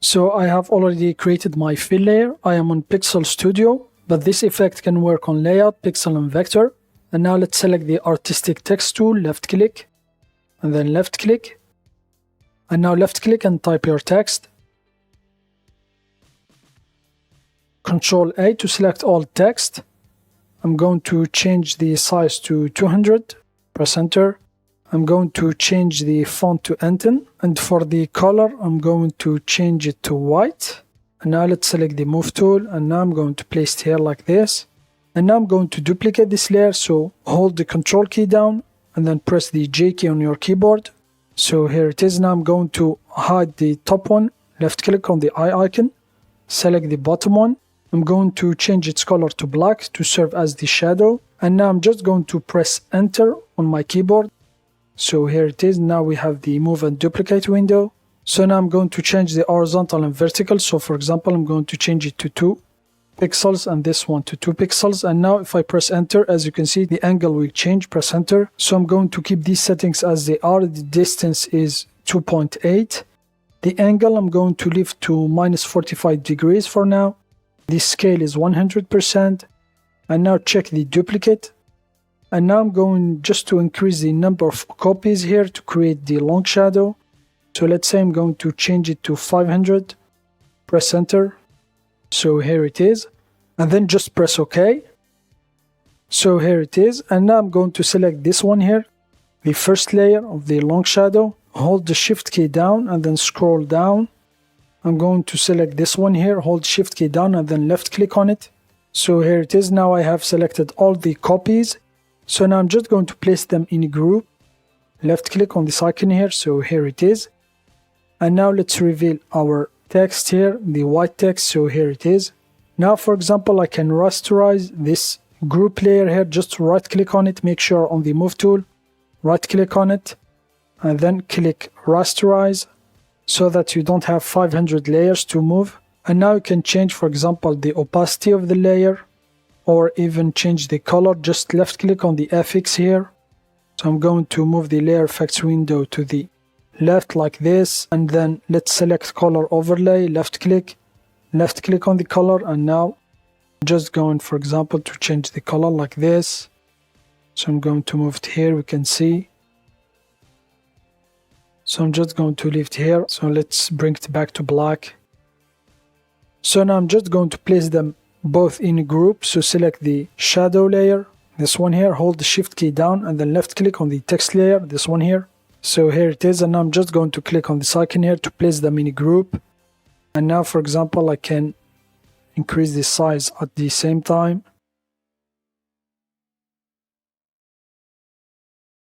So I have already created my fill layer. I am on Pixel Studio, but this effect can work on layout, pixel and vector. And now let's select the artistic text tool, left click, and then left click. And now left click and type your text. Control A to select all text. I'm going to change the size to 200, press enter. I'm going to change the font to Anton, and for the color I'm going to change it to white. And now let's select the move tool, and now I'm going to place it here like this. And now I'm going to duplicate this layer, so hold the control key down and then press the J key on your keyboard. So here it is. Now I'm going to hide the top one, left click on the eye icon, select the bottom one. I'm going to change its color to black to serve as the shadow. And now I'm just going to press enter on my keyboard. So here it is. Now we have the move and duplicate window. So now I'm going to change the horizontal and vertical. So for example, I'm going to change it to 2 pixels and this one to 2 pixels. And now if I press enter, as you can see, the angle will change. Press enter. So I'm going to keep these settings as they are. The distance is 2.8. The angle I'm going to leave to minus 45 degrees for now. The scale is 100%. And now check the duplicate. And now I'm going just to increase the number of copies here to create the long shadow. So let's say I'm going to change it to 500. Press enter. So here it is. And then just press OK. So here it is. And now I'm going to select this one here, the first layer of the long shadow. Hold the shift key down and then scroll down. I'm going to select this one here, hold shift key down and then left click on it. So here it is. Now I have selected all the copies. So now I'm just going to place them in a group. Left click on this icon here. So here it is. And now let's reveal our text here, the white text. So here it is. Now, for example, I can rasterize this group layer here. Just right click on it. Make sure on the move tool, right click on it and then click rasterize so that you don't have 500 layers to move. And now you can change, for example, the opacity of the layer, or even change the color. Just left click on the FX here. So I'm going to move the layer effects window to the left like this, and then let's select color overlay, left click on the color, and now I'm just going, for example, to change the color like this. So I'm going to move it here, we can see. So I'm just going to leave it here. So let's bring it back to black. So now I'm just going to place them both in a group. So select the shadow layer, this one here, hold the shift key down and then left click on the text layer, this one here. So here it is. And now I'm just going to click on this icon here to place them in a group. And now, for example, I can increase the size at the same time.